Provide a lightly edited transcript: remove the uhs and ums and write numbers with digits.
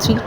3